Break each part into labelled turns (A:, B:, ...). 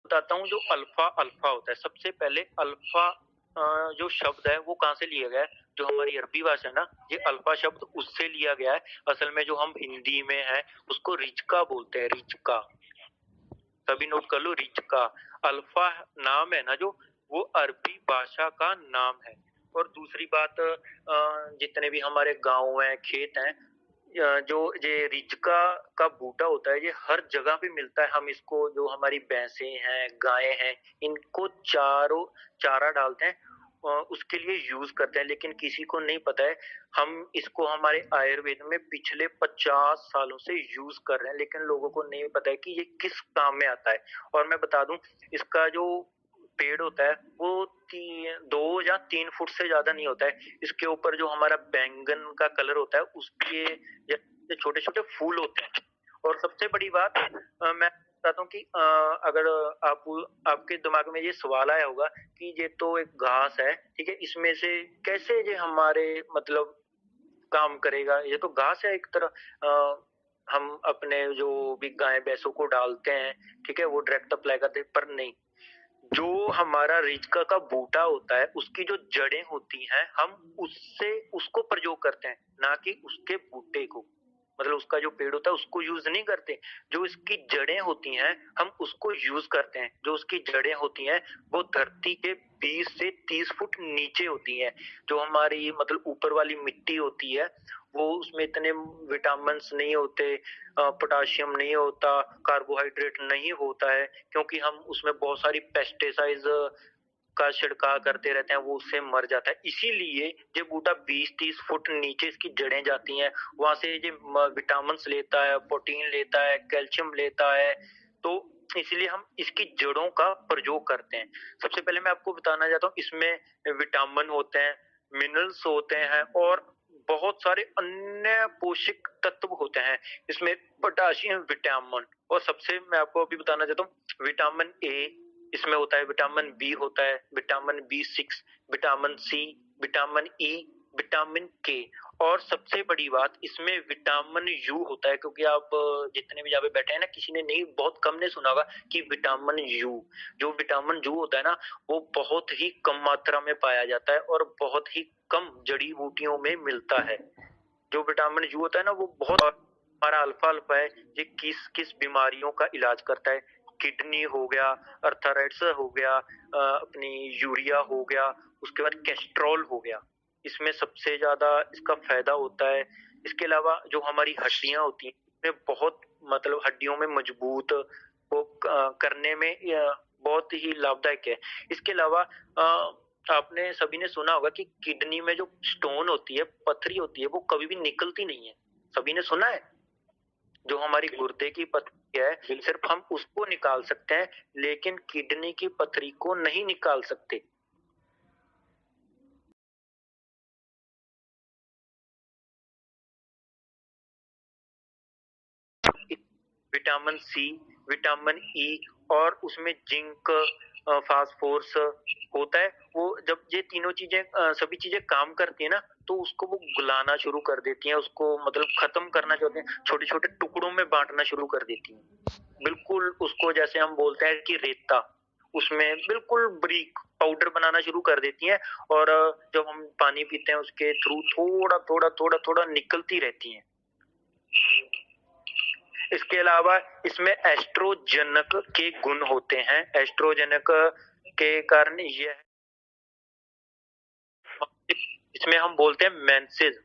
A: बताता हूँ। जो अल्फा अल्फा होता है, सबसे पहले अल्फा जो शब्द है वो कहाँ से लिया गया है? जो हमारी अरबी भाषा है ना, ये अल्फा शब्द उससे लिया गया है। असल में जो हम हिंदी में है उसको रिचका बोलते हैं, रिचका। सभी नोट कर लो, रिचका। अल्फा नाम है ना जो, वो अरबी भाषा का नाम है। और दूसरी बात, जितने भी हमारे गांव हैं, खेत हैं, जो ये रिचका का बूटा होता है, ये हर जगह पे मिलता है। हम इसको, जो हमारी भैंसे हैं, गायें हैं, इनको चारों चारा डालते हैं, उसके लिए यूज करते हैं। लेकिन किसी को नहीं पता है, हम इसको हमारे आयुर्वेद में पिछले 50 सालों से यूज कर रहे हैं, लेकिन लोगों को नहीं पता है कि ये किस काम में आता है। और मैं बता दूं, इसका जो पेड़ होता है वो 2 या 3 फुट से ज्यादा नहीं होता है। इसके ऊपर जो हमारा बैंगन का कलर होता है, उसके छोटे छोटे फूल होते हैं। और सबसे बड़ी बात, मैं बताता हूँ कि अगर आपके दिमाग में ये सवाल आया होगा कि ये तो एक घास है, ठीक है, इसमें से कैसे ये हमारे मतलब काम करेगा? ये तो घास है एक तरह। हम अपने जो भी गाय भैंसों को डालते हैं, ठीक है, वो डायरेक्ट अप्लाई करते हैं, पर नहीं। जो हमारा रिचका का बूटा होता है, उसकी जो जड़ें होती हैं, हम उससे उसको प्रयोग करते हैं, ना कि उसके बूटे को। मतलब उसका जो पेड़ होता है उसको यूज नहीं करते। जो इसकी जड़ें होती हैं, हम उसको यूज करते हैं। जो उसकी जड़ें होती हैं वो धरती के 20 से 30 फुट नीचे होती हैं। जो हमारी मतलब ऊपर वाली मिट्टी होती है, वो उसमें इतने विटामिन नहीं होते, पोटाशियम नहीं होता, कार्बोहाइड्रेट नहीं होता है, क्योंकि हम उसमें बहुत सारी पेस्टिसाइड्स का छिड़काव करते रहते हैं, वो उससे मर जाता है। इसीलिए ये बूटा 20-30 फुट नीचे इसकी जड़ें जाती हैं, वहां से ये विटामिन लेता है, प्रोटीन लेता है, कैल्शियम लेता है। तो इसलिए हम इसकी जड़ों का प्रयोग करते हैं। सबसे पहले मैं आपको बताना चाहता हूँ, इसमें विटामिन होते हैं, मिनरल्स होते हैं, और बहुत सारे अन्य पोषक तत्व होते हैं इसमें। पोटाशियम, विटामिन, और सबसे मैं आपको अभी बताना चाहता हूँ, विटामिन ए इसमें होता है, विटामिन बी होता है, vitamin B 6, vitamin C, vitamin E, vitamin K. और सबसे बड़ी बात, इसमें विटामिन यू होता है। क्योंकि आप जितने भी यहाँ पे बैठे हैं ना, किसी ने नहीं, बहुत कम ने सुना होगा कि विटामिन यू, जो विटामिन यू होता है ना, वो बहुत ही कम मात्रा में पाया जाता है और बहुत ही कम जड़ी बूटियों में मिलता है। जो विटामिन यू होता है ना, वो बहुत, हमारा अल्फा अल्फा है, ये किस किस बीमारियों का इलाज करता है। किडनी हो गया, अर्थराइट्स हो गया, अपनी यूरिया हो गया, उसके बाद कैस्ट्रॉल हो गया, इसमें सबसे ज्यादा इसका फायदा होता है। इसके अलावा जो हमारी हड्डियां होती हैं, इसमें बहुत मतलब हड्डियों में मजबूत वो करने में बहुत ही लाभदायक है। इसके अलावा आपने सभी ने सुना होगा कि किडनी में जो स्टोन होती है, पथरी होती है, वो कभी भी निकलती नहीं है। सभी ने सुना है? जो हमारी गुर्दे की पथरी है, सिर्फ हम उसको निकाल सकते हैं, लेकिन किडनी की पथरी को नहीं निकाल सकते। विटामिन सी, विटामिन ई, और उसमें जिंक, फास्फोरस होता है। वो जब ये तीनों चीजें सभी चीजें काम करती है ना, तो उसको वो गुलाना शुरू कर देती हैं, उसको मतलब खत्म करना चाहते हैं, छोटे छोटे टुकड़ों में बांटना शुरू कर देती हैं। बिल्कुल उसको, जैसे हम बोलते हैं कि रेता, उसमें बिल्कुल ब्रीक पाउडर बनाना शुरू कर देती हैं। और जब हम पानी पीते हैं, उसके थ्रू थोड़ा थोड़ा थोड़ा थोड़ा निकलती रहती हैं। इसके अलावा इसमें एस्ट्रोजनक के गुण होते हैं। एस्ट्रोजनक के कारण ये, इसमें हम बोलते हैं मेंसेस।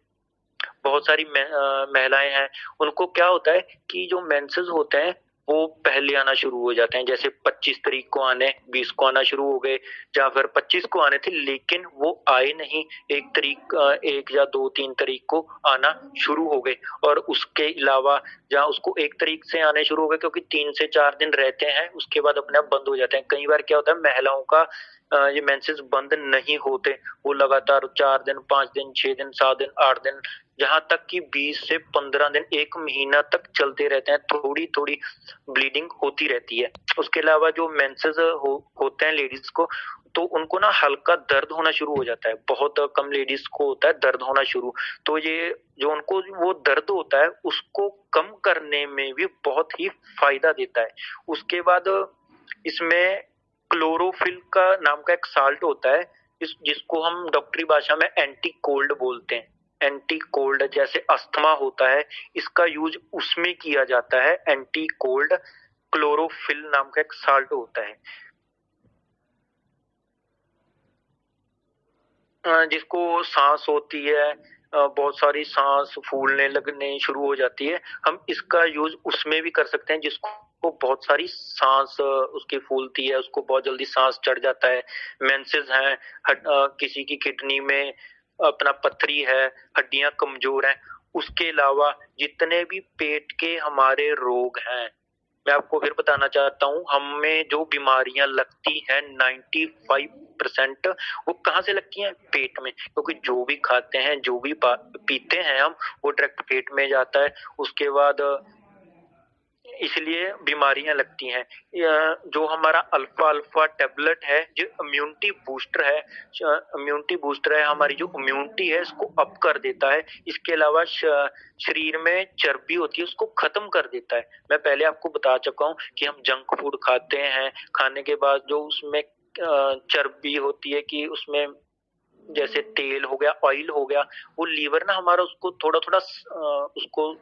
A: बहुत सारी महिलाएं हैं, उनको क्या होता है कि जो मेंसेस होते हैं वो पहले आना शुरू हो जाते हैं। जैसे 25 तारीख को आने, 20 को आना शुरू हो गए, या फिर 25 को आने थे, लेकिन वो आए नहीं। 1 तारीख, 1 या 2, 3 तारीख को आना शुरू हो गए। और उसके अलावा जहाँ उसको 1 तारीख से आने शुरू हो गए, क्योंकि 3 से 4 दिन रहते हैं, उसके बाद अपने आप बंद हो जाते हैं। कई बार क्या होता है, महिलाओं का ये मेंसेस बंद नहीं होते, वो लगातार 4 दिन, 5 दिन, 6 दिन, 7 दिन, 8 दिन, जहां तक कि 20 से 15 दिन, 1 महीना तक चलते रहते हैं। थोड़ी थोड़ी ब्लीडिंग होती रहती है। उसके अलावा जो मेंसेस होते हैं लेडीज को, तो उनको ना हल्का दर्द होना शुरू हो जाता है। बहुत कम लेडीज को होता है दर्द होना शुरू। तो ये जो उनको वो दर्द होता है, उसको कम करने में भी बहुत ही फायदा देता है। उसके बाद इसमें क्लोरोफिल का नाम का एक साल्ट होता है, जिसको हम डॉक्टरी भाषा में एंटी कोल्ड बोलते हैं। एंटी कोल्ड जैसे अस्थमा होता है, इसका यूज उसमें किया जाता है। एंटी कोल्ड क्लोरोफिल नाम का एक साल्ट होता है, जिसको सांस होती है, बहुत सारी सांस फूलने लगने शुरू हो जाती है, हम इसका यूज उसमें भी कर सकते हैं जिसको बहुत सारी सांस उसकी फूलती है, उसको बहुत जल्दी सांस चढ़ जाता है, मेंसेस हैं, किसी की किडनी में अपना पथरी है, हड्डियां कमजोर हैं। उसके अलावा जितने भी पेट के हमारे रोग हैं, मैं आपको फिर बताना चाहता हूँ, हमें जो बीमारियां लगती हैं 95% वो कहाँ से लगती हैं? पेट में। क्योंकि जो भी खाते हैं, जो भी पीते हैं हम, वो डायरेक्ट पेट में जाता है। उसके बाद इसलिए बीमारियां लगती हैं। जो हमारा अल्फा अल्फा टेबलेट है, जो इम्यूनिटी बूस्टर है, हमारी जो इम्यूनिटी है इसको अप कर देता है। इसके अलावा शरीर में चर्बी होती है उसको खत्म कर देता है। मैं पहले आपको बता चुका हूँ कि हम जंक फूड खाते हैं, खाने के बाद जो उसमें चर्बी होती है, कि उसमें जैसे तेल हो गया, ऑयल हो गया, वो लीवर ना हमारा उसको थोड़ा थोड़ा उसको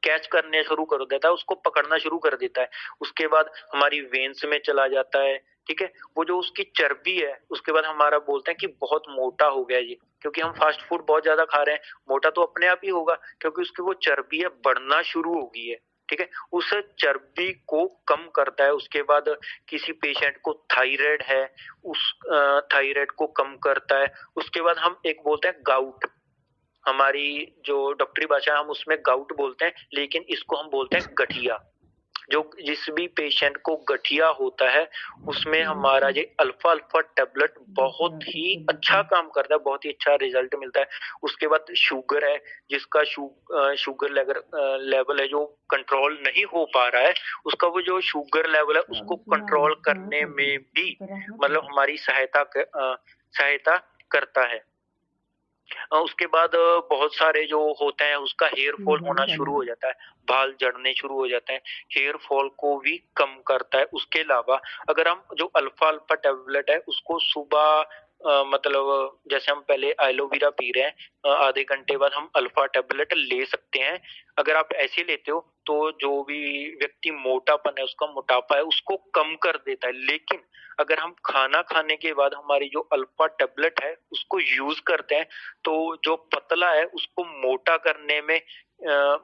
A: कैच करने शुरू कर देता है, उसको पकड़ना शुरू कर देता है। उसके बाद हमारी वेन्स में चला जाता है। ठीक है, वो जो उसकी चर्बी है, उसके बाद हमारा बोलते हैं कि बहुत मोटा हो गया ये, क्योंकि हम फास्ट फूड बहुत ज्यादा खा रहे हैं। मोटा तो अपने आप ही होगा, क्योंकि उसकी वो चर्बी है बढ़ना शुरू हो गई है। ठीक है, उस चर्बी को कम करता है। उसके बाद किसी पेशेंट को थायराइड है, उस थायराइड को कम करता है। उसके बाद हम एक बोलते हैं गाउट, हमारी जो डॉक्टरी भाषा है हम उसमें गाउट बोलते हैं, लेकिन इसको हम बोलते हैं गठिया। जो जिस भी पेशेंट को गठिया होता है, उसमें हमारा ये अल्फा अल्फा टेबलेट बहुत ही अच्छा काम करता है, बहुत ही अच्छा रिजल्ट मिलता है। उसके बाद शुगर है, जिसका शुगर लेवल है जो कंट्रोल नहीं हो पा रहा है, उसका वो जो शुगर लेवल है उसको कंट्रोल करने में भी मतलब हमारी सहायता करता है। उसके बाद बहुत सारे जो होते हैं, उसका हेयर फॉल होना शुरू हो जाता है, बाल झड़ने शुरू हो जाते हैं, हेयर फॉल को भी कम करता है। उसके अलावा अगर हम जो अल्फा अल्फा टेबलेट है उसको सुबह मतलब जैसे हम पहले एलोवेरा पी रहे हैं, आधे घंटे बाद हम अल्फा टेबलेट ले सकते हैं। अगर आप ऐसे लेते हो तो जो भी व्यक्ति मोटापन है, उसका मोटापा है उसको कम कर देता है। लेकिन अगर हम खाना खाने के बाद हमारी जो अल्फा टेबलेट है उसको यूज करते हैं, तो जो पतला है उसको मोटा करने में,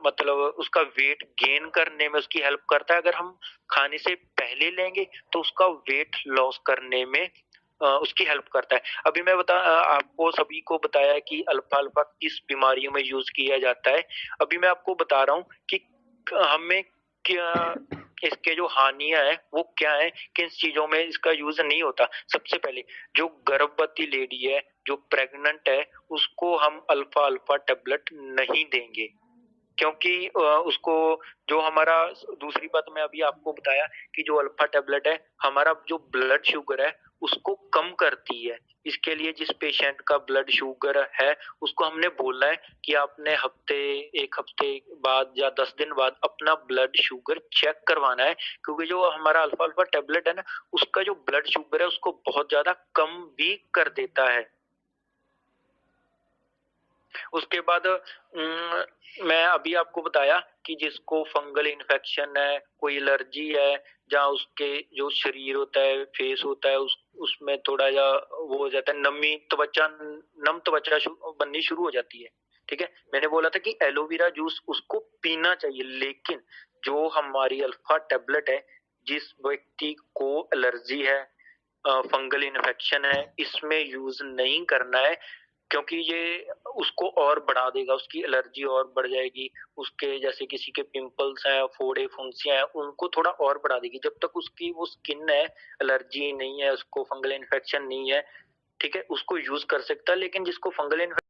A: मतलब उसका वेट गेन करने में उसकी हेल्प करता है। अगर हम खाने से पहले लेंगे तो उसका वेट लॉस करने में उसकी हेल्प करता है। अभी मैं आपको सभी को बताया कि अल्फा अल्फा किस बीमारियों में यूज किया जाता है। अभी मैं आपको बता रहा हूँ कि हमें क्या इसके जो हानियां है वो क्या है, किन चीजों में इसका यूज नहीं होता। सबसे पहले जो गर्भवती लेडी है, जो प्रेग्नेंट है, उसको हम अल्फा अल्फा टेबलेट नहीं देंगे, क्योंकि उसको जो हमारा, दूसरी बात मैं अभी आपको बताया कि जो अल्फा टेबलेट है हमारा जो ब्लड शुगर है उसको कम करती है। इसके लिए जिस पेशेंट का ब्लड शुगर है उसको हमने बोला है कि आपने एक हफ्ते बाद या 10 दिन बाद अपना ब्लड शुगर चेक करवाना है, क्योंकि जो हमारा अल्फा अल्फा टेबलेट है ना, उसका जो ब्लड शुगर है उसको बहुत ज्यादा कम भी कर देता है। उसके बाद मैं अभी आपको बताया कि जिसको फंगल इन्फेक्शन है, कोई एलर्जी है, जहाँ उसके जो शरीर होता है, फेस होता है, उसमें थोड़ा या वो हो जाता है, नम त्वचा बननी शुरू हो जाती है। ठीक है, मैंने बोला था कि एलोवेरा जूस उसको पीना चाहिए, लेकिन जो हमारी अल्फा टेबलेट है, जिस व्यक्ति को एलर्जी है, फंगल इन्फेक्शन है, इसमें यूज नहीं करना है, क्योंकि ये उसको और बढ़ा देगा, उसकी एलर्जी और बढ़ जाएगी। उसके जैसे किसी के पिंपल्स हैं, फोड़े फुंसियां हैं, उनको थोड़ा और बढ़ा देगी। जब तक उसकी वो स्किन है, एलर्जी नहीं है, उसको फंगल इन्फेक्शन नहीं है, ठीक है, उसको यूज कर सकता है। लेकिन जिसको फंगल इन्फेक्शन